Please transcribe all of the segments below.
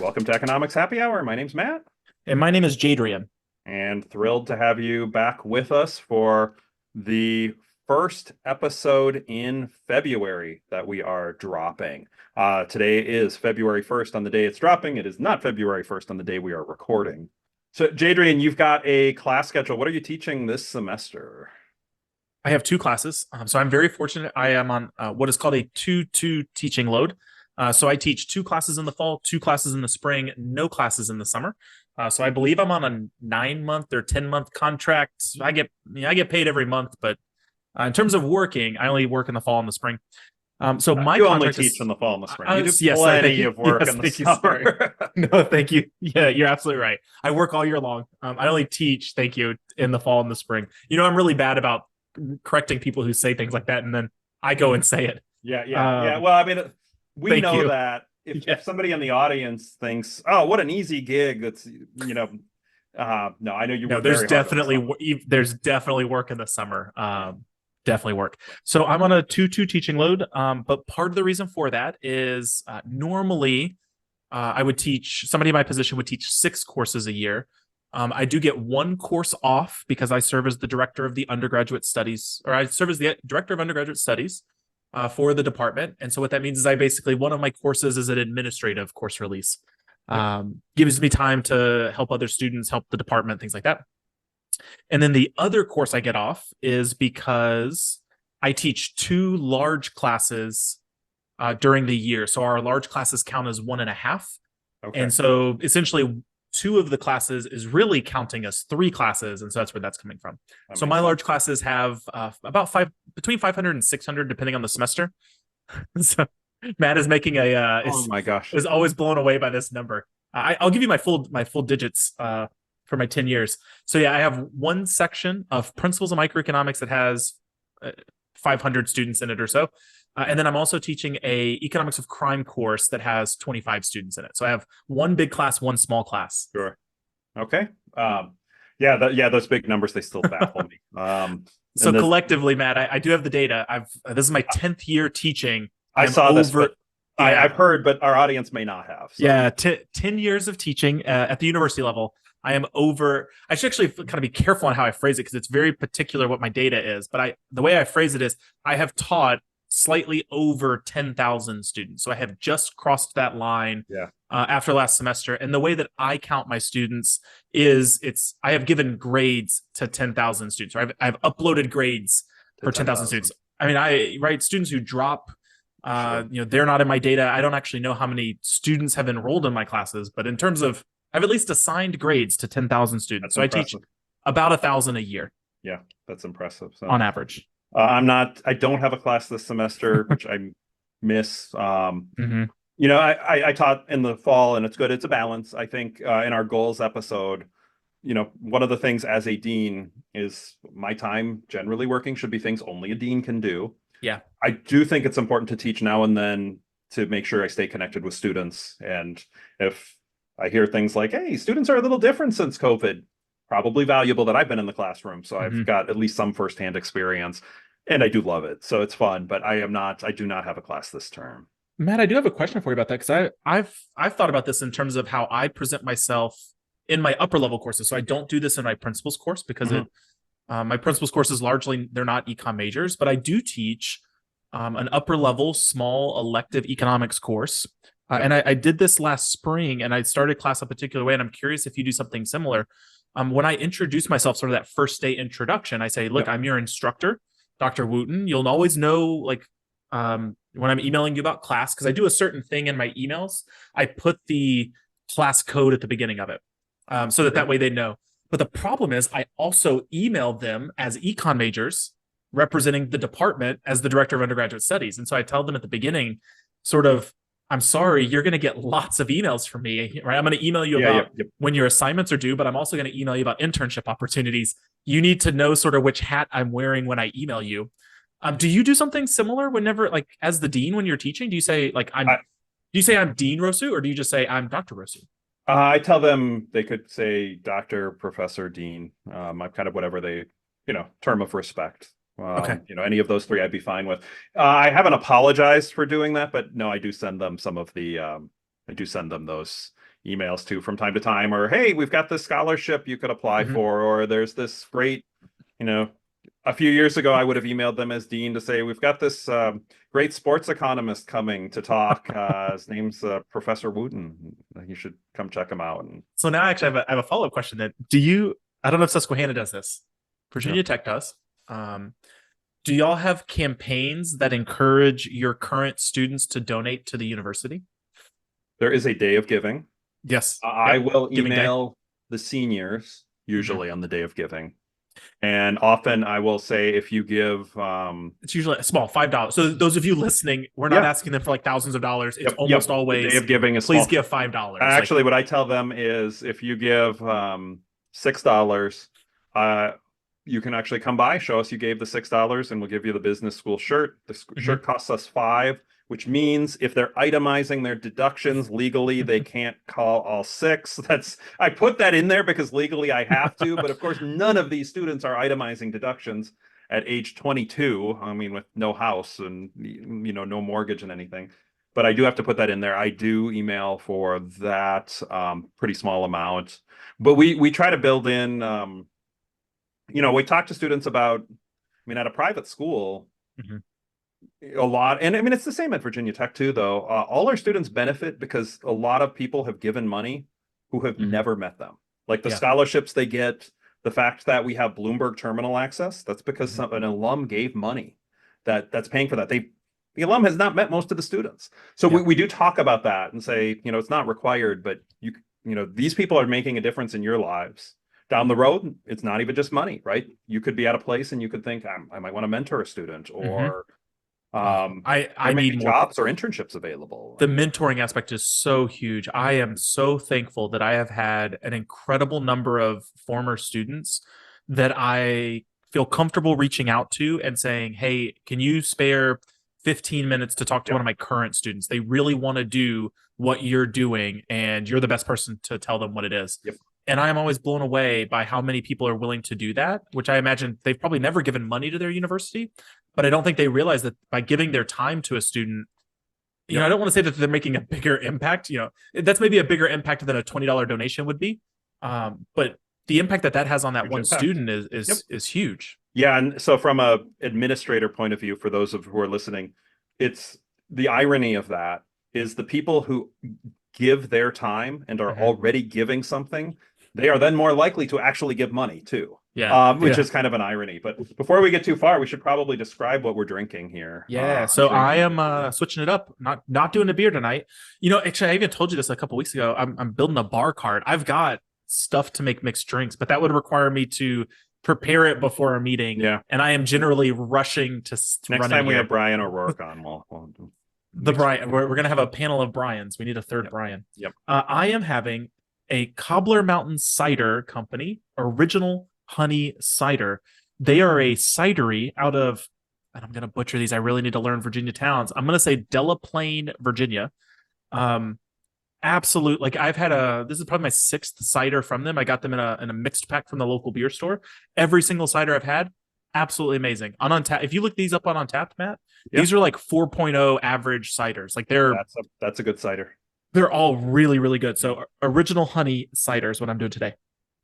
Welcome to Economics Happy Hour. My name's Matt, And my name is Jadrian. and thrilled to have you back with us for the first episode in February that we are dropping. Today is February 1st on the day it's dropping. It is not February 1st on the day we are recording. So, Jadrian, you've got a class schedule. What are you teaching this semester? I have two classes. So I'm very fortunate. I am on what is called a 2-2 teaching load. So I teach two classes in the fall, two classes in the spring, no classes in the summer. So I believe I'm on a 9-month or 10-month contract. I get paid every month, but in terms of working, I only work in the fall and the spring. So my You only contract teach is in the fall and the spring. You do yes, sorry, thank plenty you. of work Yes, in the thank you. Sorry. summer. No, thank you. Yeah, you're absolutely right. I work all year long. I only teach, thank you, in the fall and the spring. I'm really bad about correcting people who say things like that, and then I go and say it. Yeah. Well, I mean, we Thank know you. that if Yeah. somebody in the audience thinks, "Oh, what an easy gig," no, I know you No, work very hard in the summer. there's definitely work in the summer. Definitely work. So I'm on a 2-2 teaching load. But part of the reason for that is normally I would teach somebody in my position would teach 6 courses a year. I do get one course off because I serve as the director of the undergraduate studies, or I serve as the director of undergraduate studies for the department. And so what that means is I basically, one of my courses is an administrative course release. Yep. Gives me time to help other students, help the department, things like that. And then the other course I get off is because I teach two large classes during the year. So our large classes count as 1.5. Okay. And so essentially, two of the classes is really counting as 3 classes. And so that's where that's coming from. That So makes my sense. large classes have between 500 and 600, depending on the semester. So Matt is making Oh my gosh. is always blown away by this number. I'll give you my full digits for my 10 years. So yeah, I have one section of principles of microeconomics that has 500 students in it or so. And then I'm also teaching a economics of crime course that has 25 students in it. So I have one big class, one small class. Sure. Okay. Yeah, those big numbers, they still baffle me. So And this, collectively, Matt, I do have the data. This is my 10th year teaching. I I'm saw this, over. but Yeah, I've heard, but our audience may not have. So yeah, 10 years of teaching at the university level. I am over. I should actually kind of be careful on how I phrase it because it's very particular what my data is. But the way I phrase it is I have taught slightly over 10,000 students. So I have just crossed that line yeah, after last semester. And the way that I count my students is I have given grades to 10,000 students, or I've uploaded grades for 10,000 students. I mean, I write students who drop. Sure. They're not in my data. I don't actually know how many students have enrolled in my classes, but in terms of, I've at least assigned grades to 10,000 students. That's So impressive. I teach about 1,000 a year Yeah, that's impressive. So on average. I don't have a class this semester, which I miss. Mm-hmm. I taught in the fall, and it's good. It's a balance. I think in our goals episode, one of the things as a dean is my time generally working should be things only a dean can do. Yeah. I do think it's important to teach now and then to make sure I stay connected with students. And if I hear things like, hey, students are a little different since COVID, probably valuable that I've been in the classroom. So Mm-hmm. I've got at least some firsthand experience and I do love it. So it's fun, but I do not have a class this term. Matt, I do have a question for you about that because I've thought about this in terms of how I present myself in my upper level courses. So I don't do this in my principles course because my principles courses largely they're not econ majors, but I do teach an upper level small elective economics course. And I did this last spring and I started class a particular way. And I'm curious if you do something similar. When I introduce myself, sort of that first day introduction, I say, look, Yep. I'm your instructor, Dr. Wooten. You'll always know when I'm emailing you about class, because I do a certain thing in my emails. I put the class code at the beginning of it so that way they know. But the problem is I also email them as econ majors representing the department as the director of undergraduate studies. And so I tell them at the beginning, sort of, I'm sorry, you're going to get lots of emails from me, right? I'm going to email you about when your assignments are due, but I'm also going to email you about internship opportunities. You need to know sort of which hat I'm wearing when I email you. Do you do something similar whenever, like, as the dean when you're teaching? Do you say do you say I'm Dean Rosu, or do you just say I'm Dr. Rosu? I tell them they could say doctor, professor, dean. I'm kind of whatever they, term of respect. Okay. Any of those three I'd be fine with. I haven't apologized for doing that, but no, I do send them some of the, I do send them those emails to from time to time, or hey, we've got this scholarship you could apply Mhm. for, or there's this great, you know, a few years ago, I would have emailed them as dean to say, we've got this great sports economist coming to talk. His name's Professor Wooten. You should come check him out. And So now actually I have a follow-up question then. I don't know if Susquehanna does this. yeah, Virginia Tech does. Um, do y'all have campaigns that encourage your current students to donate to the university? there is a day of giving. Yes. I Yep. will Giving Day. email the seniors Mhm. usually on the day of giving. And often I will say if you give It's usually a small $5. So those of you listening, we're not yeah, asking them for like thousands of dollars. It's yep, almost yep. The day always of giving is please small. give $5. Like Actually, what I tell them is if you give $6, uh, you can actually come by, show us you gave the $6, and we'll give you the business school shirt. The mhm. shirt costs us 5, which means if they're itemizing their deductions legally, they can't call all 6. I put that in there because legally I have to, but of course, none of these students are itemizing deductions at age 22. I mean, with no house and no mortgage and anything, but I do have to put that in there. I do email for that pretty small amount, but we try to build in. We talk to students about. I mean, at a private school, Mhm. a lot, and I mean it's the same at Virginia Tech too. Though all our students benefit because a lot of people have given money who have Mhm. never met them. Like the Yeah. scholarships they get, the fact that we have Bloomberg terminal access, that's because Mhm. an alum gave money that's paying for that. The alum has not met most of the students. So Yeah. we do talk about that and say, it's not required, but these people are making a difference in your lives. Down the road, it's not even just money, right? You could be at a place and you could think, I might want to mentor a student, Mhm. or Oh, there I may need be more. jobs or internships available. The mentoring aspect is so huge. I am so thankful that I have had an incredible number of former students that I feel comfortable reaching out to and saying, "Hey, can you spare 15 minutes to talk to one Yep. of my current students? They really want to do what you're doing, and you're the best person to tell them what it is." Yep. And I am always blown away by how many people are willing to do that, which I imagine they've probably never given money to their university, but I don't think they realize that by giving their time to a student, I Yep. don't want to say that they're making a bigger impact. That's maybe a bigger impact than a $20 donation would be. But the impact that has on that Huge one impact. student is Yep. is is huge. Yeah, and so from a administrator point of view, for those of who are listening, it's the irony of that is the people who give their time and are Mhm. already giving something, they are then more likely to actually give money too, Yeah, which yeah, is kind of an irony. But before we get too far, we should probably describe what we're drinking here. yeah. I'm So sure I you. am switching it up. Not doing a beer tonight. Actually, I even told you this a couple weeks ago. I'm building a bar cart. I've got stuff to make mixed drinks, but that would require me to prepare it before a meeting, Yeah. and I am generally rushing to Next run in time we have here. Brian O'Rourke on, we'll do The mixed. Brian, we're gonna have a panel of Brians. We need a third Yep. Brian. Yep. I am having a Cobbler Mountain Cider Company original honey cider. They are a cidery out of, and I'm gonna butcher these. I really need to learn Virginia towns. I'm gonna say Delaplane, Virginia. Um, Absolute. Like I've had this is probably my sixth cider from them. I got them in a mixed pack from the local beer store. Every single cider I've had, absolutely amazing. On Untapped, if you look these up on Untapped, Matt, Yeah. these are like 4.0 average ciders. Like That's a good cider. they're all really, really good. So original honey cider is what I'm doing today.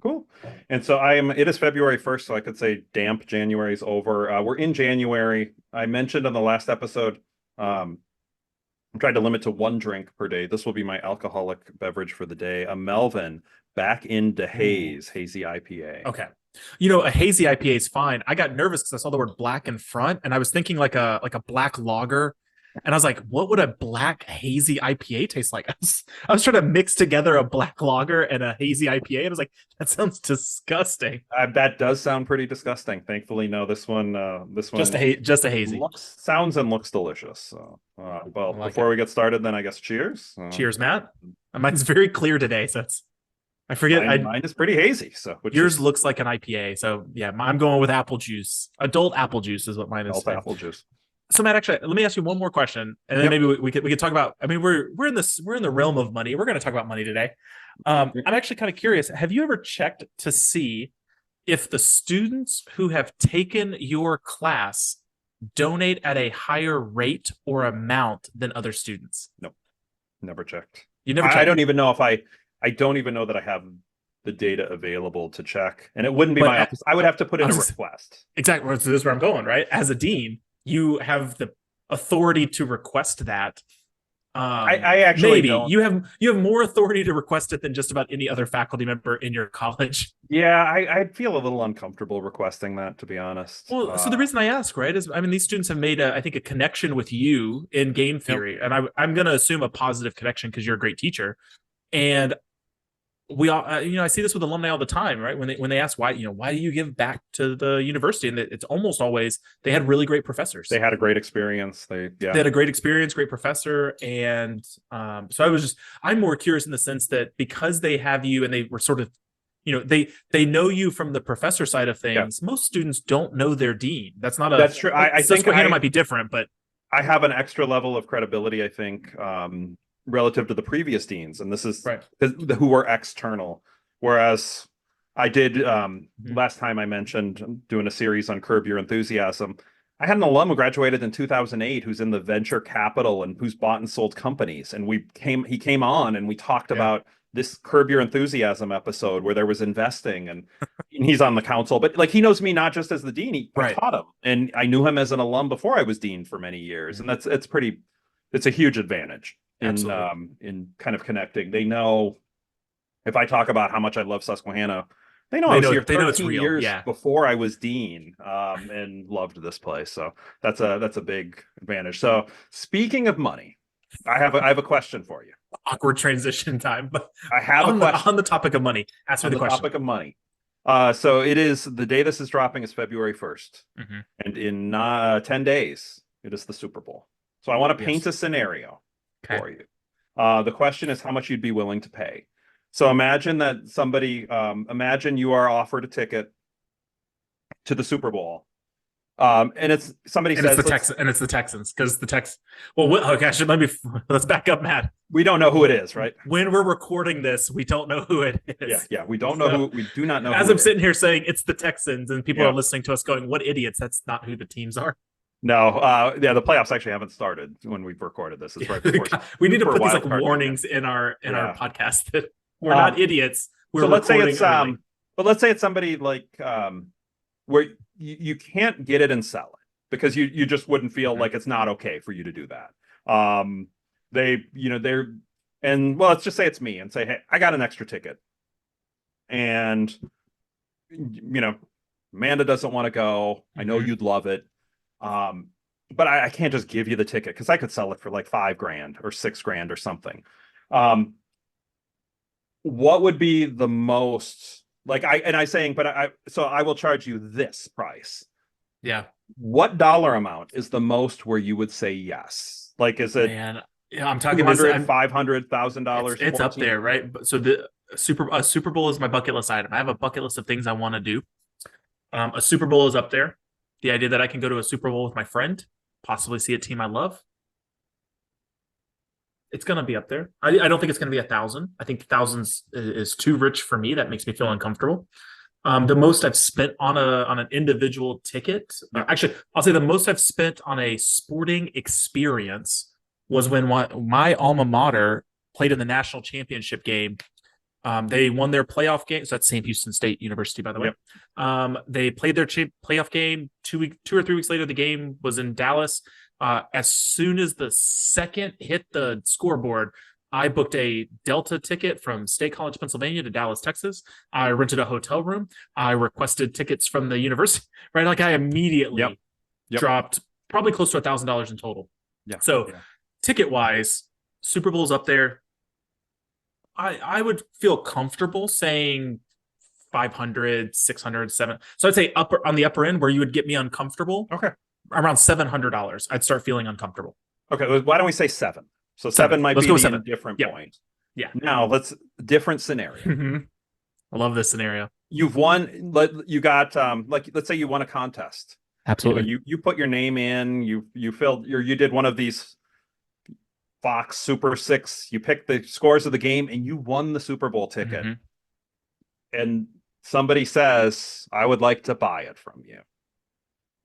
Cool. And so it is February 1st, so I could say damp January is over. We're in January. I mentioned on the last episode, I'm trying to limit to one drink per day. This will be my alcoholic beverage for the day. A Melvin back into hazy IPA. Okay. A hazy IPA is fine. I got nervous because I saw the word black in front, and I was thinking like a black lager, and I was like, what would a black hazy IPA taste like? I was trying to mix together a black lager and a hazy IPA, and I was like, that sounds disgusting. That does sound pretty disgusting. Thankfully, no, this one Just a hazy. sounds and looks delicious. So, well, I like before it. we get started, then I guess cheers. Cheers, Matt. Mine's very clear today, so I forget. Mine is pretty hazy. So Yours looks like an IPA. So yeah, I'm going with apple juice. Adult apple juice is what mine is. apple juice. So Matt, actually, let me ask you one more question, and then maybe we could talk about. I mean, we're in the realm of money. We're going to talk about money today. I'm actually kind of curious. Have you ever checked to see if the students who have taken your class donate at a higher rate or amount than other students? Nope, never checked. You never checked. I don't even know if I don't even know that I have the data available to check, and it wouldn't be But my office. I would have to put in a request. exactly. So this is where I'm going, right? As a dean, you have the authority to request that. I actually Maybe don't. you have more authority to request it than just about any other faculty member in your college. Yeah, I'd feel a little uncomfortable requesting that, to be honest. Well, so the reason I ask, right, is I mean these students have made I think a connection with you in game Yep. theory, and I'm going to assume a positive connection because you're a great teacher, and we all I see this with alumni all the time, right? When they ask why do you give back to the university, and it's almost always they had really great professors. They had a great experience. They had a great experience, great professor, and so I'm more curious in the sense that because they have you and they were sort of they know you from the professor side of things. Yeah. Most students don't know their dean. That's true. I think Susquehanna might be different, but I have an extra level of credibility, I think, relative to the previous deans, and this is right. who were external. Whereas I did last time I mentioned doing a series on Curb Your Enthusiasm. I had an alum who graduated in 2008 who's in the venture capital and who's bought and sold companies, and he came on and we talked about this Curb Your Enthusiasm episode where there was investing, and he's on the council, but like he knows me not just as the dean. I taught him, and I knew him as an alum before I was dean for many years, and it's a huge advantage in kind of connecting. They know if I talk about how much I love Susquehanna, they know I was here 13 years before I was dean, and loved this place. So that's a big advantage. So speaking of money, I have a question for you. Awkward transition time, but I have a question on the topic of money. Ask me the question. Topic of money. So it is the day this is dropping is February 1st, and in 10 days it is the Super Bowl. So I want to paint a scenario for you. The question is how much you'd be willing to pay. So imagine that imagine you are offered a ticket to the Super Bowl. And it's somebody says it's the Texans because the Texans. Well, okay, let's back up, Matt. We don't know who it is, right? When we're recording this, we don't know who it is. Yeah, we don't know who. We do not know. As I'm sitting here saying it's the Texans, and people are listening to us going, "What idiots? That's not who the teams are." No, the playoffs actually haven't started when we've recorded this. It's right before. We need to put these like warnings in our podcast that we're not idiots. So let's say it's but let's say it's somebody like where you can't get it and sell it because you just wouldn't feel like it's not okay for you to do that. Let's just say it's me and say, hey, I got an extra ticket, and Amanda doesn't want to go. I know you'd love it. But I can't just give you the ticket because I could sell it for like $5,000 or $6,000 or something. What would be the most so I will charge you this price. Yeah. What dollar amount is the most where you would say yes? Like, is it? Man, yeah, I'm talking $500,000. It's up there, right? So the Super Bowl is my bucket list item. I have a bucket list of things I want to do. A Super Bowl is up there. The idea that I can go to a Super Bowl with my friend, possibly see a team I love. It's going to be up there. I don't think it's going to be 1,000. I think thousands is too rich for me. That makes me feel uncomfortable. The most I've spent on an individual ticket, actually, I'll say the most I've spent on a sporting experience was when my alma mater played in the national championship game. They won their playoff game. So that's St. Houston State University, by the way. They played their playoff game 2 or 3 weeks later. The game was in Dallas. As soon as the second hit the scoreboard, I booked a Delta ticket from State College, Pennsylvania to Dallas, Texas. I rented a hotel room. I requested tickets from the university, right? Like I immediately dropped probably close to $1,000 in total. Yeah. So ticket wise, Super Bowl's up there. I would feel comfortable saying 500, 600, 700. So I'd say on the upper end where you would get me uncomfortable. Okay. Around $700. I'd start feeling uncomfortable. Okay. Why don't we say 7? So 7 might be a different point. Yeah. Now different scenario. I love this scenario. You've won. You got let's say you won a contest. Absolutely. You put your name in. You filled you did one of these Fox Super 6, you picked the scores of the game and you won the Super Bowl ticket. And somebody says, I would like to buy it from you.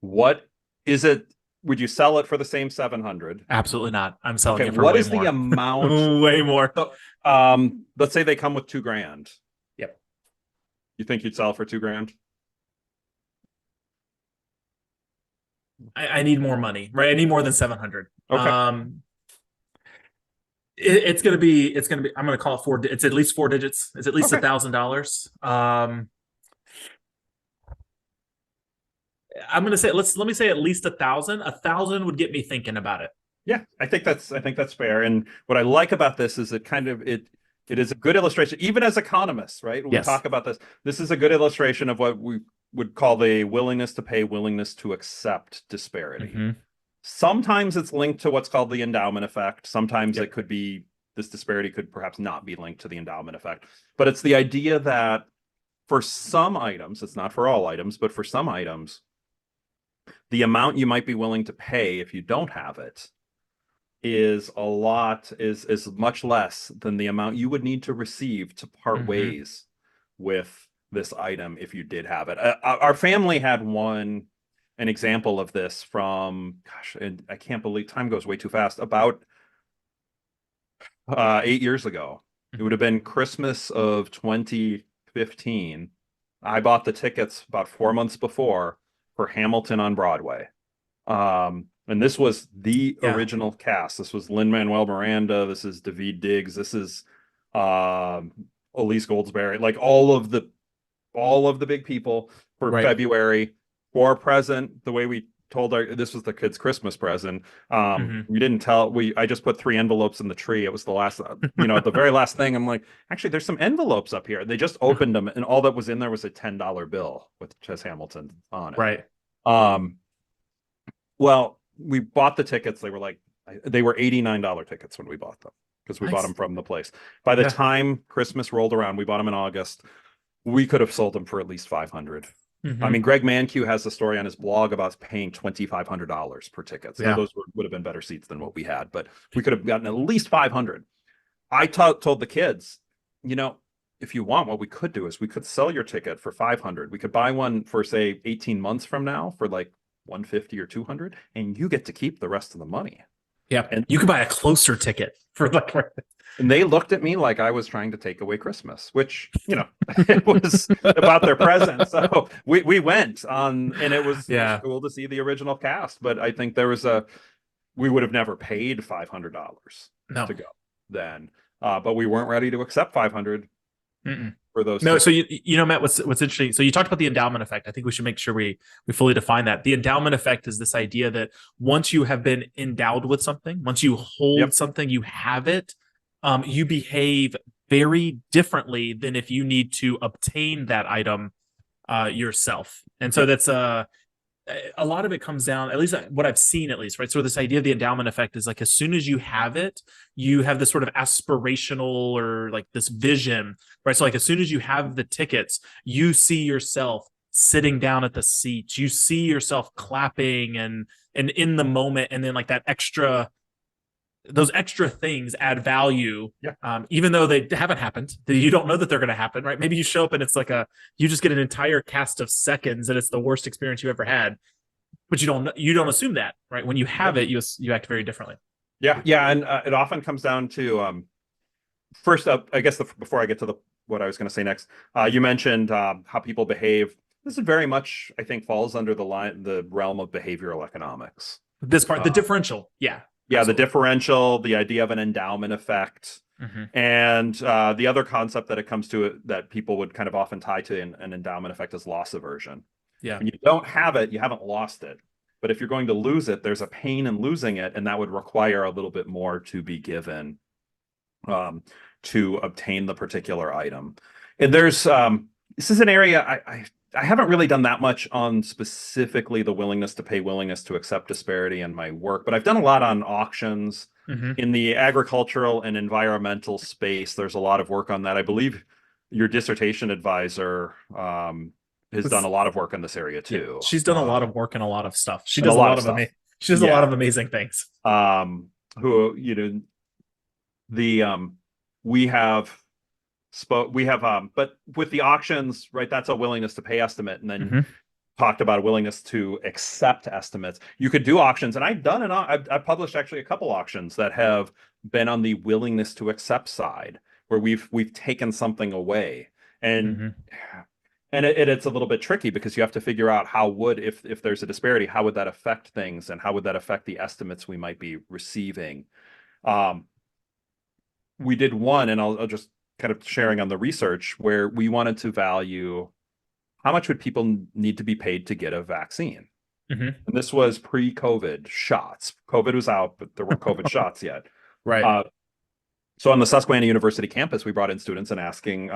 What is it? would you sell it for the same 700? Absolutely not. I'm selling Okay, it for what way is the more. amount? Way more. So, let's say they come with $2,000. Yep. You think you'd sell for $2,000? I need more money, right? I need more than 700. Okay. It's gonna be I'm gonna call it four. It's at least four digits. It's at least Okay. $1,000. I'm gonna say let me say at least 1,000. 1,000 would get me thinking about it. Yeah, I think that's fair. And what I like about this is it is a good illustration, even as economists, right? When we Yes. talk about this, this is a good illustration of what we would call the willingness to pay, willingness to accept disparity. Mm-hmm. Sometimes it's linked to what's called the endowment effect. Sometimes Yep. it could be this disparity could perhaps not be linked to the endowment effect. But it's the idea that for some items, it's not for all items, but for some items, the amount you might be willing to pay if you don't have it is much less than the amount you would need to receive to part Mm-hmm. ways with this item if you did have it. Our family had an example of this from, gosh, and I can't believe time goes way too fast, about 8 years ago. It would have been Christmas of 2015. I bought the tickets about 4 months before for Hamilton on Broadway. And this was the Yeah. original cast. This was Lin-Manuel Miranda. This is Daveed Diggs. This is Elise Goldsberry. Like all of the big people for Right. February for a present. The way we told this was the kids' Christmas present. Mm-hmm. We didn't tell I just put 3 envelopes in the tree. It was the last, at the very last thing. I'm like, actually, there's some envelopes up here. They just opened them, and all that was in there was a $10 bill with Chess Hamilton on it. Right. Um, well, we bought the tickets. They were $89 tickets when we bought them because we bought them Nice. from the place. By the Yeah. time Christmas rolled around, we bought them in August. We could have sold them for at least 500. I Mm-hmm. mean, Greg Mankiw has a story on his blog about paying $2,500 per ticket. So Yeah. those would have been better seats than what we had, but we could have gotten at least 500. I told the kids, if you want, what we could do is we could sell your ticket for 500. We could buy one for, say, 18 months from now for like 150 or 200, and you get to keep the rest of the money. Yeah. And You could buy a closer ticket for like. And they looked at me like I was trying to take away Christmas, which, it was about their present. So we went on, and it was Yeah. cool to see the original cast. But I think we would have never paid $500 No. to go then. But we weren't ready to accept 500 Mm-mm. for those. No, so Matt, what's interesting. So you talked about the endowment effect. I think we should make sure we fully define that. The endowment effect is this idea that once you have been endowed with something, once you hold Yep. something, you have it, you behave very differently than if you need to obtain that item yourself. And so that's a lot of it comes down, at least what I've seen, at least, right? So this idea of the endowment effect is like as soon as you have it, you have this sort of aspirational or like this vision, right? So like as soon as you have the tickets, you see yourself sitting down at the seats, you see yourself clapping and in the moment, and then like those extra things add value. Yeah. Even though they haven't happened, you don't know that they're going to happen, right? Maybe you show up and it's like you just get an entire cast of seconds and it's the worst experience you ever had, but you don't assume that, right? When you have it, you act very differently. Yeah. And it often comes down to, first up, I guess before I get to what I was going to say next, you mentioned how people behave. This is very much, I think, falls under the realm of behavioral economics. This part, the differential. Yeah. Yeah, absolutely. the differential, the idea of an endowment effect, and the other concept that it comes to it that people would kind of often tie to an endowment effect is loss aversion. Yeah. When you don't have it, you haven't lost it. But if you're going to lose it, there's a pain in losing it, and that would require a little bit more to be given to obtain the particular item. And this is an area I haven't really done that much on specifically the willingness to pay, willingness to accept disparity in my work, but I've done a lot on auctions in the agricultural and environmental space. There's a lot of work on that. I believe your dissertation advisor has done a lot of work in this area too. Yeah, she's done a lot of work and a lot of stuff. She And does a a lot lot of of stuff. she does a lot of amazing things. But with the auctions, right, that's a willingness to pay estimate. And then talked about a willingness to accept estimates. You could do auctions, and I've published actually a couple auctions that have been on the willingness to accept side, where we've taken something away, and Hmm. it's a little bit tricky because you have to figure out how would if there's a disparity, how would that affect things, and how would that affect the estimates we might be receiving. Um, we did one, and I'll just kind of sharing on the research where we wanted to value how much would people need to be paid to get a vaccine? Hmm. And this was pre-COVID shots. COVID was out, but there weren't COVID shots yet. Right. Uh, so on the Susquehanna University campus, we brought in students and asking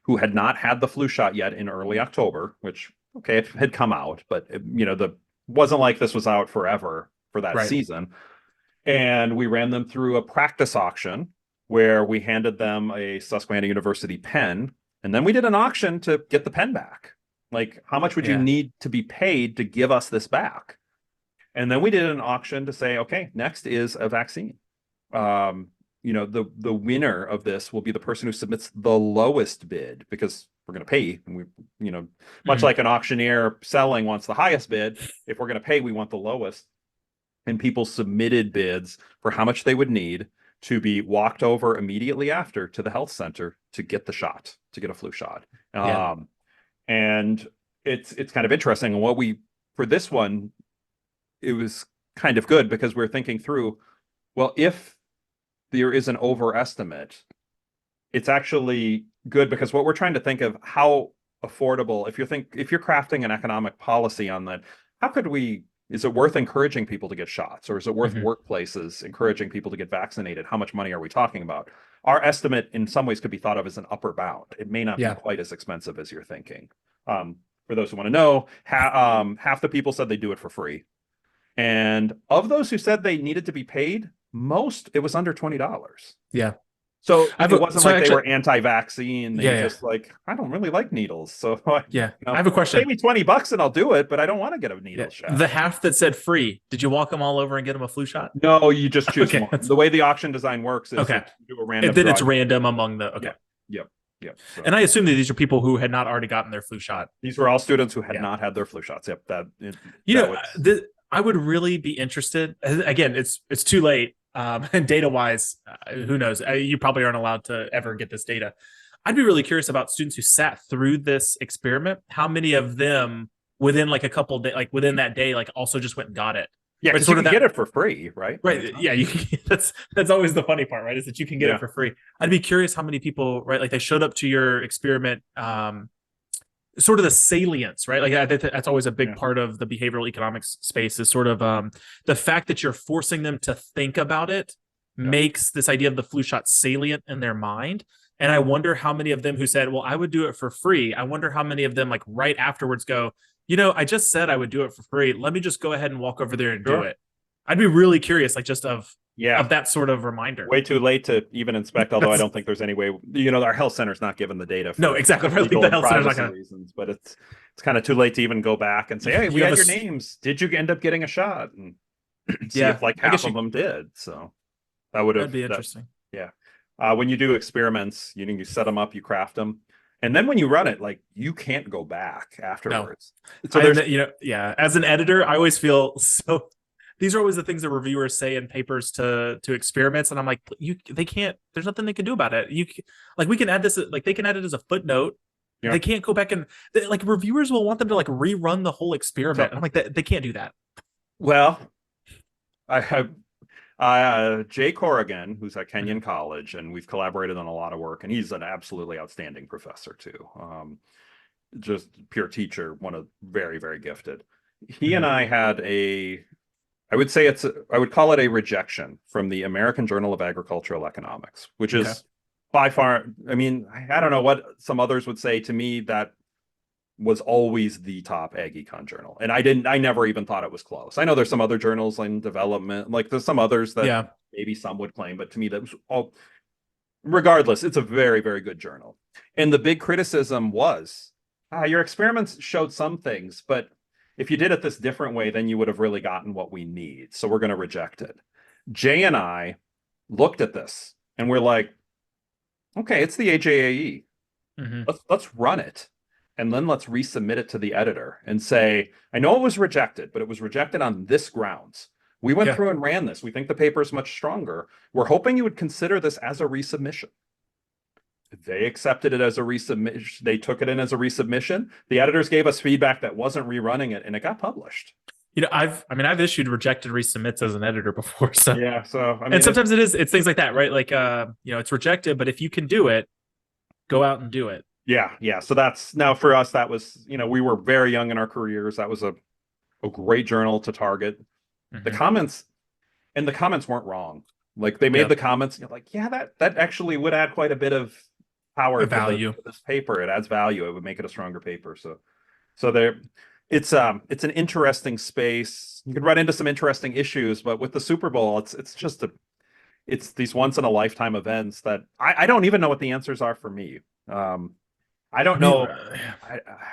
who had not had the flu shot yet in early October, which, okay, it had come out, but the wasn't like this was out forever for that Right. season. And we ran them through a practice auction where we handed them a Susquehanna University pen, and then we did an auction to get the pen back. Like, how much would you Yeah. need to be paid to give us this back? And then we did an auction to say, okay, next is a vaccine. The winner of this will be the person who submits the lowest bid, because we're going to pay. And much Hmm. like an auctioneer selling wants the highest bid, if we're going to pay, we want the lowest. And people submitted bids for how much they would need to be walked over immediately after to the health center to get the shot, to get a flu shot. Yeah. And it's kind of interesting. And for this one, it was kind of good because we're thinking through, well, if there is an overestimate, it's actually good because what we're trying to think of how affordable, if you're crafting an economic policy on that, is it worth encouraging people to get shots, or is it worth Hmm. workplaces encouraging people to get vaccinated? How much money are we talking about? Our estimate in some ways could be thought of as an upper bound. It may not be Yeah. quite as expensive as you're thinking. For those who want to know, half the people said they do it for free. And of those who said they needed to be paid, most, it was under $20. Yeah. So I've it wasn't so like they actually, were anti-vaccine. They yeah, yeah, just like, I don't really like needles. So yeah. I have a pay question. me $20 and I'll do it, but I don't want to get a Yeah. needle shot. The half that said free, did you walk them all over and get them a flu shot? No, you just choose Okay. one. The way the auction design works is Okay. that you do a And random then draw. it's random among the, okay. Yep, yep, yep. So And I assume that these are people who had not already gotten their flu shot. these were all students who had Yeah. not had their flu shots. Yep, You that know, was. I would really be interested. Again, it's too late. And data wise, who knows? You probably aren't allowed to ever get this data. I'd be really curious about students who sat through this experiment. How many of them within like a couple days, like within that day, like also just went and got it? Yeah, Right, because you sort of can that. get it for free, right? Right, yeah, you can, that's always the funny part, right? Is that you can get it Yeah. for free. I'd be curious how many people, right? Like they showed up to your experiment. Sort of the salience, right? Like that's always a big Yeah. part of the behavioral economics space is sort of the fact that you're forcing them to think about it Yeah. makes this idea of the flu shot salient in their mind. And I wonder how many of them who said, well, I would do it for free. I wonder how many of them like right afterwards go, I just said I would do it for free. Let me just go ahead and walk over there and do Sure. it. I'd be really curious, like just of Yeah. that sort of reminder. Way too late to even inspect, although I That's- don't think there's any way, our health center's not given the data No, for exactly. Right. Like legal the and health center's not privacy gonna. reasons, but it's kind of too late to even go back and say, hey, we You have had your a names. Did you end up getting a shot? And see yeah. if like I guess half of them did. So that would that'd have be interesting. yeah. When you do experiments, you set them up, you craft them, and then when you run it, like you can't go back No, afterwards. So there's yeah. As an editor, I always feel so. These are always the things that reviewers say in papers to experiments, and I'm like, they can't. There's nothing they can do about it. We can add this, like they can add it as a footnote. Yeah. They can't go back and like reviewers will want them to like rerun the whole experiment. I'm like, they can't do that. well, I have Jay Corrigan, who's at Kenyon College, and we've collaborated on a lot of work, and he's an absolutely outstanding professor too. Just pure teacher, one of very, very gifted. He and I had I would say I would call it a rejection from the American Journal of Agricultural Economics, which Okay. is by far, I mean, I don't know what some others would say. To me, that was always the top ag econ journal. And I never even thought it was close. I know there's some other journals in development, like there's some others that Yeah. maybe some would claim, but to me, that was all, regardless, it's a very, very good journal. And the big criticism was, your experiments showed some things, but if you did it this different way, then you would have really gotten what we need. So we're going to reject it. Jay and I looked at this and we're like, okay, it's the AJAE. Mhm. Let's run it. and then let's resubmit it to the editor and say, I know it was rejected, but it was rejected on this grounds. We went Yeah. through and ran this. We think the paper is much stronger. We're hoping you would consider this as a resubmission. They accepted it as a resubmission. They took it in as a resubmission. The editors gave us feedback that wasn't rerunning it, and it got published. I've issued rejected resubmits as an editor before. So Yeah. So I mean, and sometimes it's things like that, right? Like it's rejected, but if you can do it, go out and do it. yeah, yeah. So that's now for us. That was, we were very young in our careers. That was a great journal to target. The comments weren't wrong. Like they made the comments, like, yeah, that actually would add quite a bit of power value to this paper. It adds value. It would make it a stronger paper. So there, it's an interesting space. You could run into some interesting issues, but with the Super Bowl, it's these once in a lifetime events that I don't even know what the answers are for me. I don't know.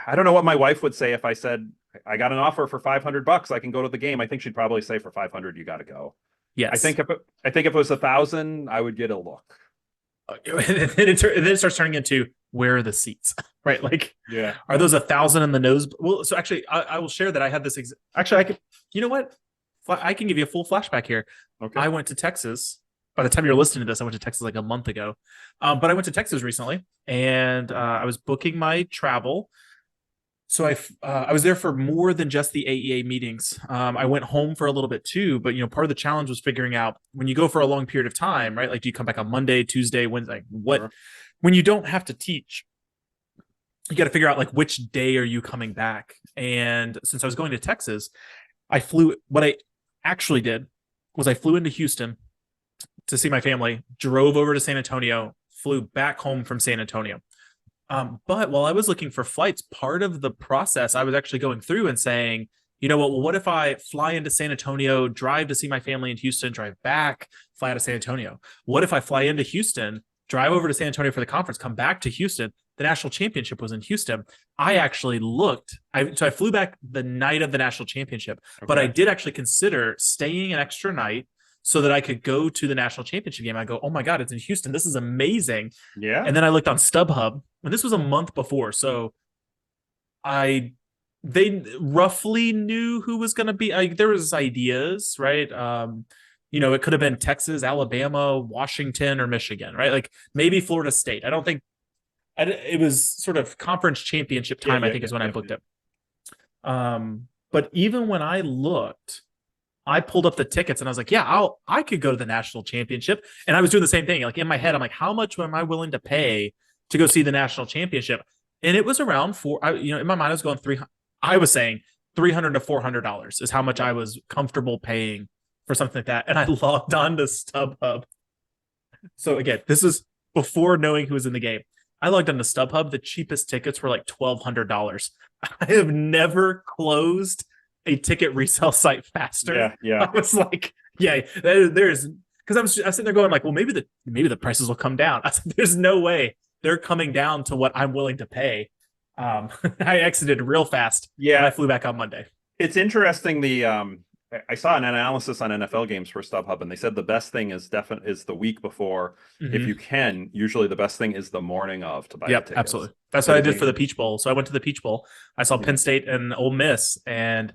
I don't know what my wife would say if I said I got an offer for $500. I can go to the game. I think she'd probably say for 500, you got to go. Yes. I think if it was 1,000, I would get a look. And then it starts turning into, where are the seats, right? Like, yeah, are those 1,000 in the nose? Well, so actually, I will share that I had this. Actually, I could. You know what? I can give you a full flashback here. Okay. I went to Texas. By the time you're listening to this, I went to Texas like a month ago. But I went to Texas recently, and I was booking my travel. So I was there for more than just the AEA meetings. I went home for a little bit too, but part of the challenge was figuring out when you go for a long period of time, right? Like, do you come back on Monday, Tuesday, Wednesday? What? Sure. When you don't have to teach, you got to figure out like which day are you coming back. And since I was going to Texas, what I actually did was I flew into Houston to see my family, drove over to San Antonio, flew back home from San Antonio. But while I was looking for flights, part of the process I was actually going through and saying, what if I fly into San Antonio, drive to see my family in Houston, drive back, fly out of San Antonio? What if I fly into Houston, drive over to San Antonio for the conference, come back to Houston? The national championship was in Houston. I actually so I flew back the night of the national championship, but I did actually consider staying an extra night so that I could go to the national championship game. I go, oh my God, it's in Houston. This is amazing. Yeah. And then I looked on StubHub, and this was a month before. So they roughly knew who was going to be. There was ideas, right? It could have been Texas, Alabama, Washington, or Michigan, right? Like maybe Florida State. I don't think it was sort of conference championship time, I think is when I booked it. But even when I looked, I pulled up the tickets and I was like, yeah, I could go to the national championship. And I was doing the same thing. Like in my head, I'm like, how much am I willing to pay to go see the national championship? And it was around in my mind, I was going I was saying $300 to $400 is how much I was comfortable paying for something like that. And I logged on to StubHub. So again, this is before knowing who was in the game. I logged on to StubHub. The cheapest tickets were like $1,200. I have never closed a ticket resale site faster. Yeah. I was like, there's because I was sitting there going like, well, maybe the prices will come down. I said, there's no way they're coming down to what I'm willing to pay. I exited real fast. Yeah, and I flew back on Monday. It's interesting. I saw an analysis on NFL games for StubHub, and they said the best thing is the week before. If you can, usually the best thing is the morning of to buy tickets. Absolutely. That's what I did for the Peach Bowl. So I went to the Peach Bowl. I saw Penn State and Ole Miss, and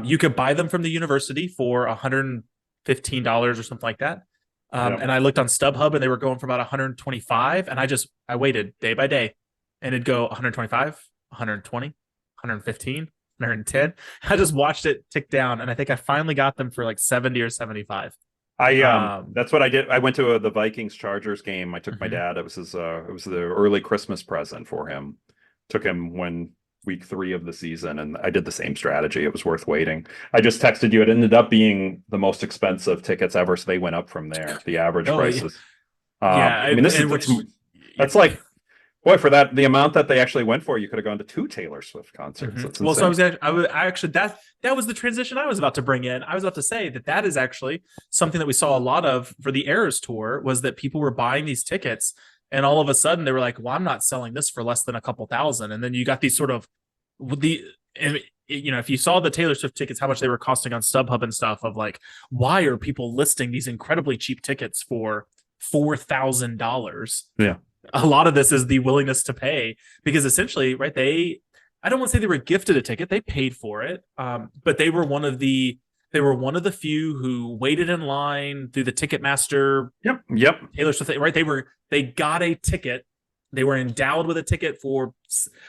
you could buy them from the university for $115 or something like that. And I looked on StubHub, and they were going for about $125. And I waited day by day, and it'd go 125, 120, 115. 110. I just watched it tick down, and I think I finally got them for like 70 or 75. That's what I did. I went to the Vikings Chargers game. I took my dad. It was the early Christmas present for him. Took him when week 3 of the season, and I did the same strategy. It was worth waiting. I just texted you. It ended up being the most expensive tickets ever, so they went up from there. The average prices. I mean, that's like. Boy, for the amount that they actually went for, you could have gone to 2 Taylor Swift concerts. Well, so that was the transition I was about to bring in. I was about to say that is actually something that we saw a lot of for the Eras tour, was that people were buying these tickets, and all of a sudden they were like, well, I'm not selling this for less than a couple thousand. And then you got these sort of if you saw the Taylor Swift tickets, how much they were costing on StubHub and stuff, of like, why are people listing these incredibly cheap tickets for $4,000? Yeah. a lot of this is the willingness to pay, because essentially, right, I don't want to say they were gifted a ticket, they paid for it, but they were one of the few who waited in line through the Ticketmaster Yep. Taylor Swift, right? They got a ticket. They were endowed with a ticket for,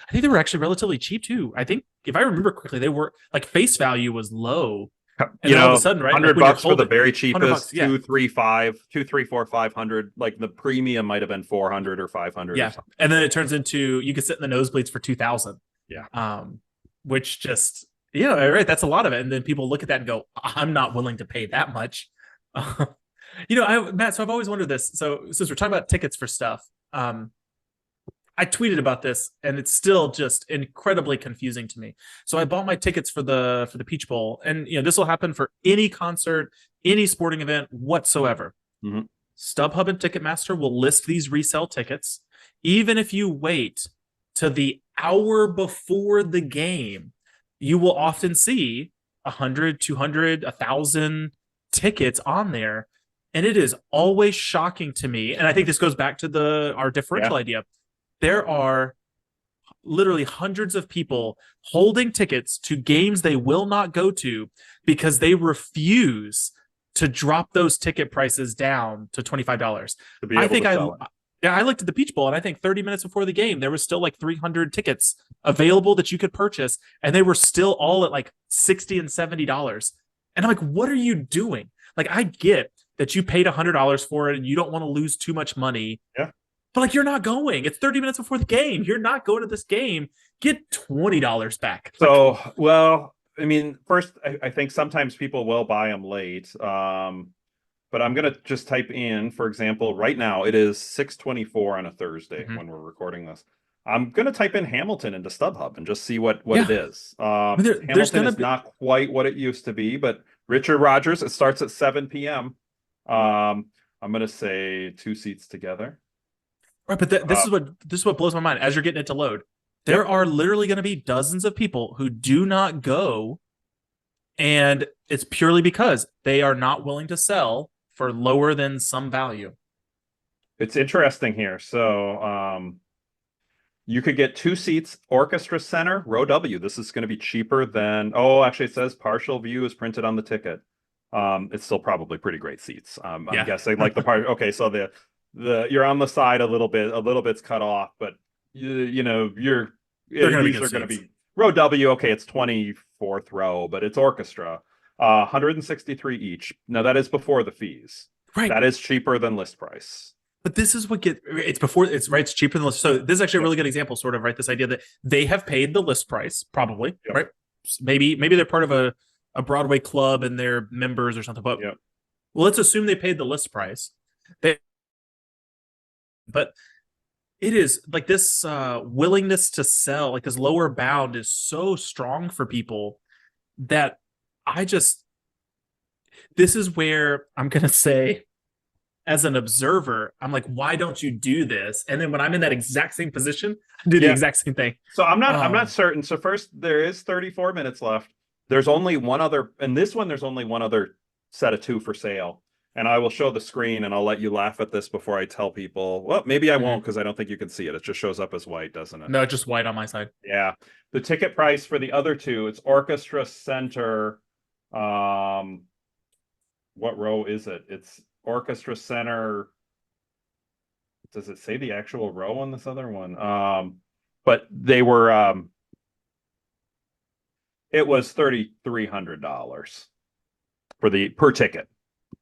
I think they were actually relatively cheap too. I think if I remember correctly, they were like face value was low. And You then all of know, a sudden, right? Like when you're $100 for the holding very $100, cheapest, yeah. 500. Like the premium might have been 400 or 500 or Yeah. something. And then it turns into, you could sit in the nosebleeds for 2,000. Yeah. Which just, yeah, right. That's a lot of it. And then people look at that and go, I'm not willing to pay that much. Matt, so I've always wondered this. So since we're talking about tickets for stuff, I tweeted about this and it's still just incredibly confusing to me. So I bought my tickets for the Peach Bowl, and this will happen for any concert, any sporting event whatsoever. Mm-hmm. StubHub and Ticketmaster will list these resale tickets. Even if you wait to the hour before the game, you will often see 100, 200, 1,000 tickets on there. And it is always shocking to me. And I think this goes back to our differential idea. There are literally hundreds of people holding tickets to games they will not go to because they refuse to drop those ticket prices down to $25. I looked at the Peach Bowl, and I think 30 minutes before the game, there was still like 300 tickets available that you could purchase, and they were still all at like $60 and $70. And I'm like, what are you doing? Like, I get that you paid $100 for it and you don't want to lose too much money. Yeah. But like, you're not going. It's 30 minutes before the game. You're not going to this game. Get $20 back. So, well, I mean, first, I think sometimes people will buy them late. But I'm going to just type in, for example, right now it is 6:24 on a Thursday when we're recording this. I'm going to type in Hamilton into StubHub and just see what it is. Hamilton is not quite what it used to be, but Richard Rodgers, it starts at 7 p.m. I'm going to say 2 seats together. Right, but this is what blows my mind as you're getting it to load. There are literally going to be dozens of people who do not go, and it's purely because they are not willing to sell for lower than some value. It's interesting here. So you could get 2 seats, Orchestra Center, row W. This is going to be cheaper than, actually it says partial view is printed on the ticket. It's still probably pretty great seats. I'm guessing like the part. Okay, so the you're on the side a little bit's cut off, but these are going to be row W. Okay, it's 24th row, but it's orchestra. 163 each. Now that is before the fees. Right. That is cheaper than list price. But this is it's cheaper than list. So this is actually a really good example, sort of, right? This idea that they have paid the list price, probably, right? Maybe they're part of a Broadway club and they're members or something. But well, let's assume they paid the list price. But it is like this willingness to sell, like this lower bound is so strong for people that this is where I'm going to say, as an observer, I'm like, why don't you do this? And then when I'm in that exact same position, I do the exact same thing. So I'm not certain. So first, there is 34 minutes left. There's only one other, and this one, there's only one other set of 2 for sale. And I will show the screen and I'll let you laugh at this before I tell people. Well, maybe I won't because I don't think you can see it. It just shows up as white, doesn't it? No, just white on my side. Yeah. The ticket price for the other 2, it's Orchestra Center. What row is it? It's Orchestra Center. Does it say the actual row on this other one? But they were it was $3,300 per ticket,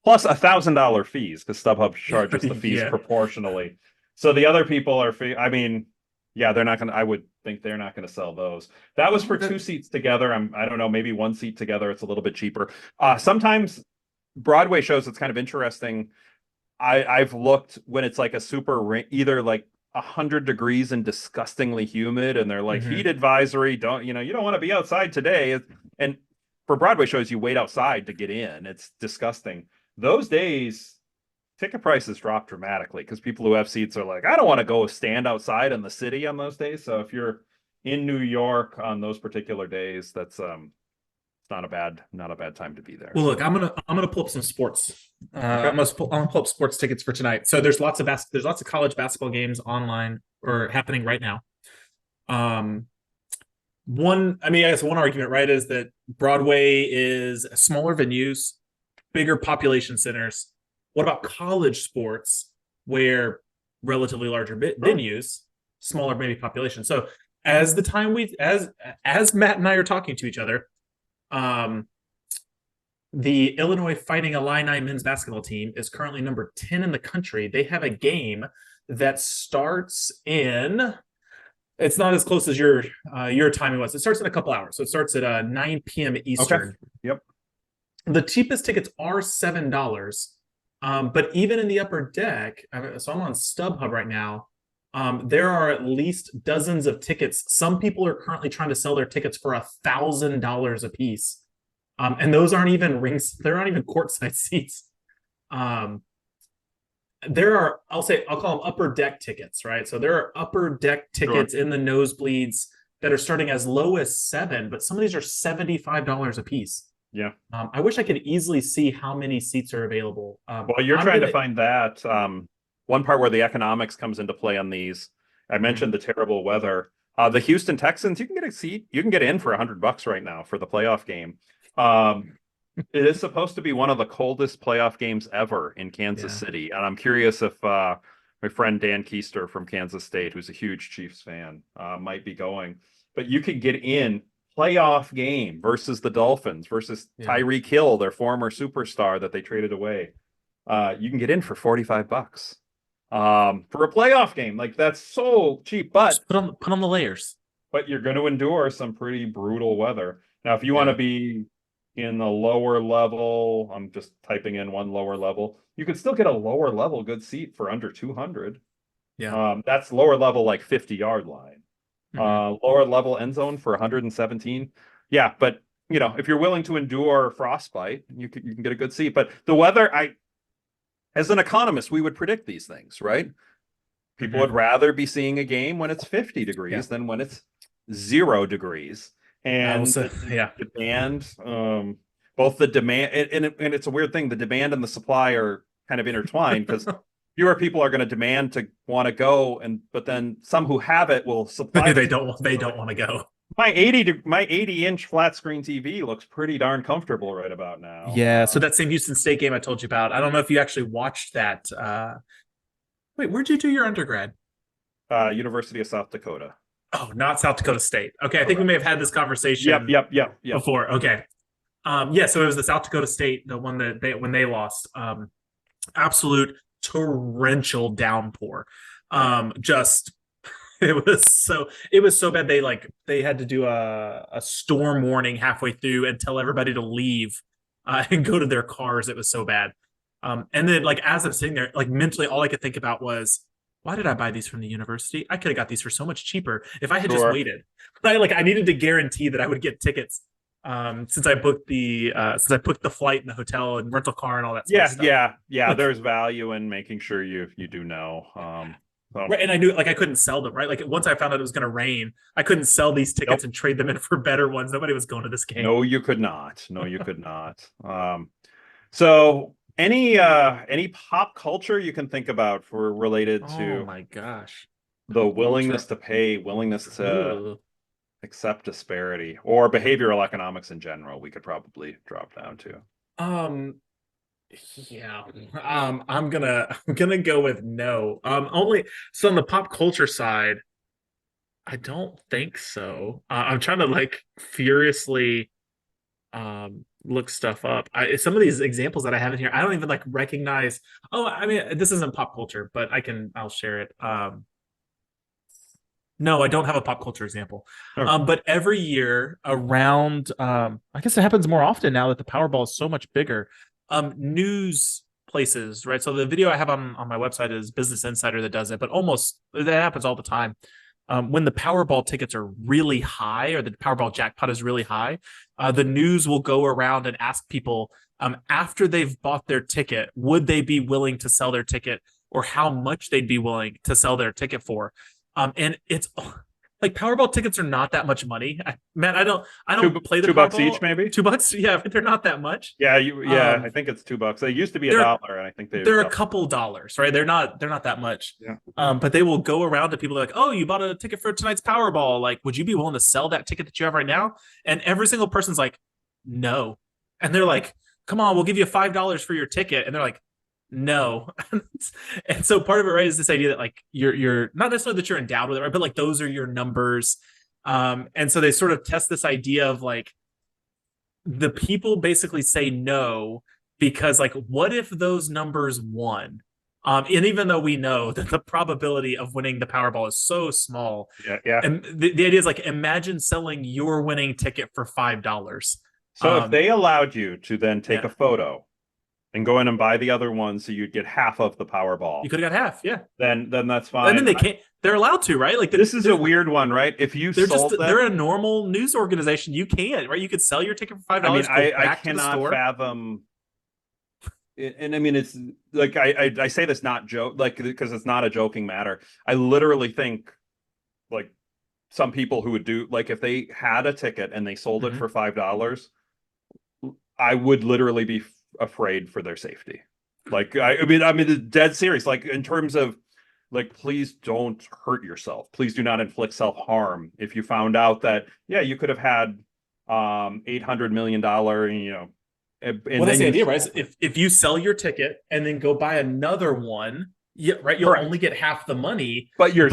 plus $1,000 fees because StubHub charges the fees proportionally. So the other people are I mean, they're not gonna. I would think they're not gonna sell those. That was for 2 seats together. I don't know, maybe 1 seat together. It's a little bit cheaper. Sometimes Broadway shows, it's kind of interesting. I've looked when it's like a super either like 100 degrees and disgustingly humid, and they're like heat advisory. You don't want to be outside today. And for Broadway shows, you wait outside to get in. It's disgusting. Those days, ticket prices drop dramatically because people who have seats are like, I don't want to go stand outside in the city on those days. So if you're in New York on those particular days, that's not a bad time to be there. Well, So, look, I'm gonna pull up some sports. okay. I'm gonna pull up sports tickets for tonight. So there's lots of college basketball games online or happening right now. Um, I guess one argument, right, is that Broadway is smaller venues, bigger population centers. What about college sports where relatively larger Sure. venues, smaller maybe population? So as the time we as Matt and I are talking to each other, um, the Illinois Fighting Illini men's basketball team is currently number 10 in the country. They have a game that starts in, it's not as close as your timing was. It starts in a couple hours. So it starts at 9 p.m. Okay. Eastern. Yep. The cheapest tickets are $7. But even in the upper deck, so I'm on StubHub right now. There are at least dozens of tickets. Some people are currently trying to sell their tickets for $1,000 a piece. And those aren't even rings, they're not even courtside seats. There are, I'll call them upper deck tickets, right? So there are upper deck tickets in the nosebleeds that are starting as low as $7, but some of these are $75 a piece. Yeah. I wish I could easily see how many seats are available. Well, you're trying to find that. One part where the economics comes into play on these. I mentioned the terrible weather. The Houston Texans, you can get a seat. You can get in for $100 right now for the playoff game. It is supposed to be one of the coldest playoff games ever in Kansas City. And I'm curious if my friend Dan Keister from Kansas State, who's a huge Chiefs fan, might be going. But you could get in playoff game versus the Dolphins versus Tyreek Hill, their former superstar that they traded away. You can get in for $45 for a playoff game. Like, that's so cheap. But just put on the layers. But you're going to endure some pretty brutal weather. Now, if you want to be in the lower level, I'm just typing in one lower level, you could still get a lower level good seat for under 200. That's lower level, like 50-yard line. Lower level end zone for 117. Yeah, but if you're willing to endure frostbite, you can get a good seat. But the weather, as an economist, we would predict these things, right? People would rather be seeing a game when it's 50 degrees than when it's 0 degrees. And demand, both the demand and it's a weird thing. The demand and the supply are kind of intertwined because fewer people are going to demand to want to go, but then some who have it will supply. They don't want to go. My 80-inch flat screen TV looks pretty darn comfortable right about now. Yeah. So that same Houston State game I told you about, I don't know if you actually watched that. Wait, where'd you do your undergrad? University of South Dakota. Oh, not South Dakota State. Okay, I think we may have had this conversation. Yep. Before. Okay. So it was the South Dakota State, the one that when they lost. Absolute torrential downpour. Just it was so bad they had to do a storm warning halfway through and tell everybody to leave and go to their cars. It was so bad. And then as I'm sitting there, mentally all I could think about was, why did I buy these from the university? I could have got these for so much cheaper if I had just waited. I needed to guarantee that I would get tickets since I booked the flight and the hotel and rental car and all that stuff. Yeah. There's value in making sure you do know. Right, and I knew I couldn't sell them, right? Once I found out it was going to rain, I couldn't sell these tickets and trade them in for better ones. Nobody was going to this game. No, you could not. So any pop culture you can think about for related to, oh my gosh, the willingness to pay, willingness to accept disparity, or behavioral economics in general, we could probably drop down to. I'm gonna go with no. Only so on the pop culture side, I don't think so. I'm trying to furiously look stuff up. Some of these examples that I have in here, I don't even recognize. Oh, I mean, this isn't pop culture, but I'll share it. No, I don't have a pop culture example. But every year around, I guess it happens more often now that the Powerball is so much bigger. News places, right? So the video I have on my website is Business Insider that does it, but that happens all the time. When the Powerball tickets are really high, or the Powerball jackpot is really high, the news will go around and ask people, after they've bought their ticket, would they be willing to sell their ticket, or how much they'd be willing to sell their ticket for. And like Powerball tickets are not that much money. Man, I Two don't play the two bucks Powerball. each, maybe. $2, yeah, but they're not that much. Yeah, I Um, think it's $2. They used to be a they're dollar, and I think they've they're a doubled. couple dollars, right? They're not that much. Yeah. But they will go around to people like, oh, you bought a ticket for tonight's Powerball. Like, would you be willing to sell that ticket that you have right now? And every single person's like, no. And they're like, come on, we'll give you $5 for your ticket. And they're like, no. And so part of it, right, is this idea that like you're not necessarily that you're endowed with it, right? But like those are your numbers. And so they sort of test this idea of like the people basically say no because like what if those numbers won? And even though we know that the probability of winning the Powerball is so small, Yeah, yeah. and the idea is like imagine selling your winning ticket for $5. So if they allowed you to then take Yeah. a photo and go in and buy the other one, so you'd get half of the Powerball, You could have got half, yeah. then that's I mean, fine. they can't. They're allowed to, right? Like This is a weird one, right? If you they're sold them, they're a normal news organization. You can't, right? You could sell your ticket for $5. Go I back to the cannot store. fathom. And I mean, it's like I say this not joke, like because it's not a joking matter. I literally think like some people who would do like if they had a ticket and they sold it Mhm. for $5, I would literally be afraid for their safety. Like I mean, it's dead serious. Like in terms of like, please don't hurt yourself. Please do not inflict self-harm. If you found out that, yeah, you could have had $800 million, and Well, that's then the you idea, right? If you sell your ticket and then go buy another one, yeah, right, you'll correct. only get half the money. But then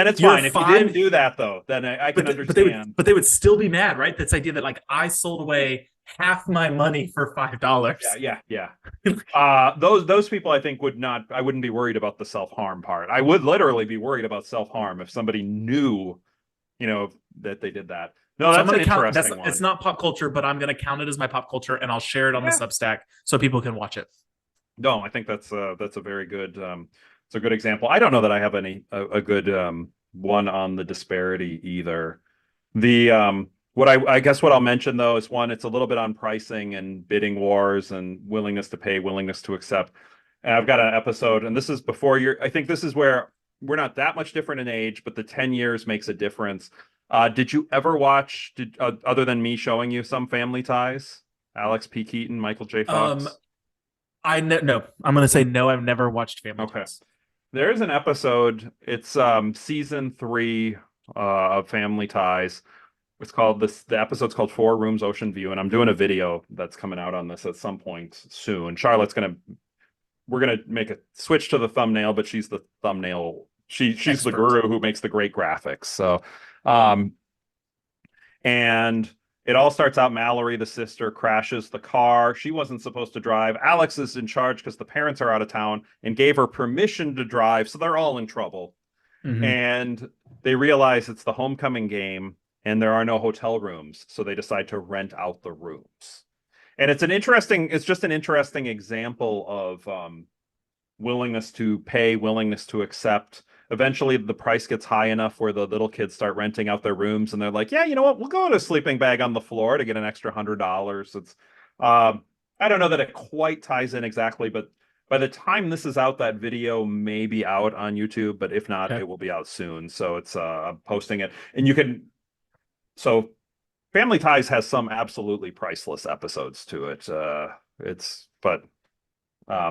it's fine. If you didn't do that though, then I can understand. But they would still be mad, right? This idea that like I sold away half my money for $5. Yeah. Those people I think I wouldn't be worried about the self-harm part. I would literally be worried about self-harm if somebody knew, that they did that. No, So that's I'm an gonna count. interesting one. It's not pop culture, but I'm gonna count it as my pop culture, and I'll share it on the Yeah. Substack so people can watch it. No, I think that's a very good it's a good example. I don't know that I have a good one on the disparity either. The what I guess what I'll mention though is one, it's a little bit on pricing and bidding wars and willingness to pay, willingness to accept. And I've got an episode, and this is before I think this is where we're not that much different in age, but the 10 years makes a difference. Did you ever watch, other than me showing you some Family Ties? Alex P. Keaton, Michael J. Fox? No. I'm gonna say no. I've never watched Family Okay. Ties. There's an episode, it's season 3 of Family Ties. It's called the episode's called Four Rooms Ocean View, and I'm doing a video that's coming out on this at some point soon. We're gonna make a switch to the thumbnail, but she's the thumbnail. She's Expert. the guru who makes the great graphics. So and it all starts out, Mallory, the sister, crashes the car. She wasn't supposed to drive. Alex is in charge because the parents are out of town and gave her permission to drive. So they're all in trouble. Mhm. And they realize it's the homecoming game and there are no hotel rooms. So they decide to rent out the rooms. And it's just an interesting example of willingness to pay, willingness to accept. Eventually, the price gets high enough where the little kids start renting out their rooms, and they're like, "Yeah, you know what? We'll go to a sleeping bag on the floor to get an extra $100." It's, I don't know that it quite ties in exactly, but by the time this is out, that video may be out on YouTube. But if not, Okay. it will be out soon. So it's I'm posting it, and you can. So, Family Ties has some absolutely priceless episodes to it.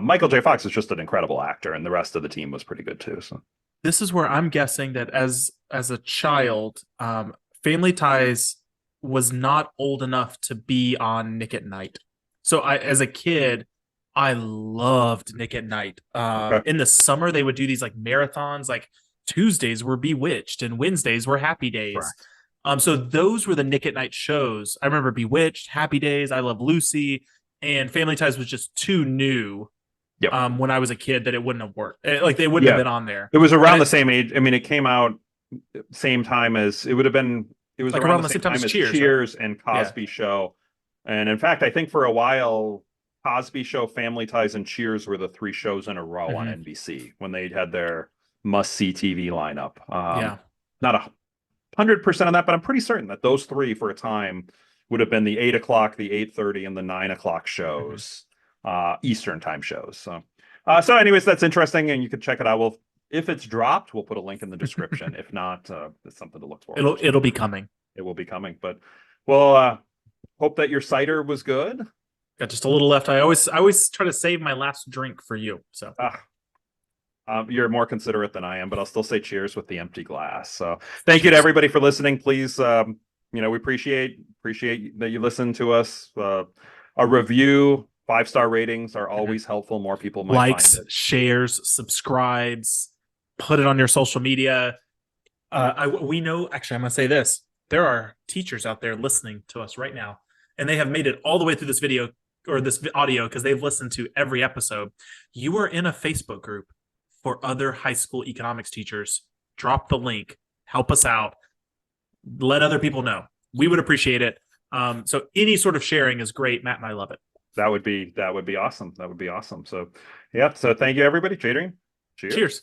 Michael J. Fox is just an incredible actor, and the rest of the team was pretty good too. So This is where I'm guessing that as a child, Family Ties was not old enough to be on Nick at Night. So as a kid, I loved Nick at Night. Okay. In the summer, they would do these like marathons. Like Tuesdays were Bewitched, and Wednesdays were Happy Days. Correct. So those were the Nick at Night shows. I remember Bewitched, Happy Days, I Love Lucy, and Family Ties was just too new. Yep. When I was a kid, that it wouldn't have worked. Like they wouldn't have been on there. It was around the same age. I mean, it came out same time as it would have been. It was Like around the same time as Cheers and Cosby Show. And in fact, I think for a while, Cosby Show, Family Ties, and Cheers were the 3 shows in a row on NBC when they had their must-see TV lineup. Not 100% on that, but I'm pretty certain that those 3 for a time would have been the 8 o'clock, the 8:30, and the 9 o'clock shows, Eastern time shows. So anyways, that's interesting, and you can check it out. If it's dropped, we'll put a link in the description. If not, it's something to look for. It'll be coming. It will be coming. But well, hope that your cider was good. Got just a little left. I always try to save my last drink for you. So you're more considerate than I am, but I'll still say cheers with the empty glass. So thank you to everybody for listening. Please, we appreciate that you listen to us. A review, 5-star ratings are always helpful. More people might likes, find it. shares, subscribes, put it on your social media. We know, actually, I'm going to say this. There are teachers out there listening to us right now, and they have made it all the way through this video or this audio because they've listened to every episode. You are in a Facebook group for other high school economics teachers. Drop the link. Help us out. Let other people know. We would appreciate it. So any sort of sharing is great. Matt and I love it. That would be awesome. That would be awesome. So yeah. So thank you, everybody. Cheers. Cheers.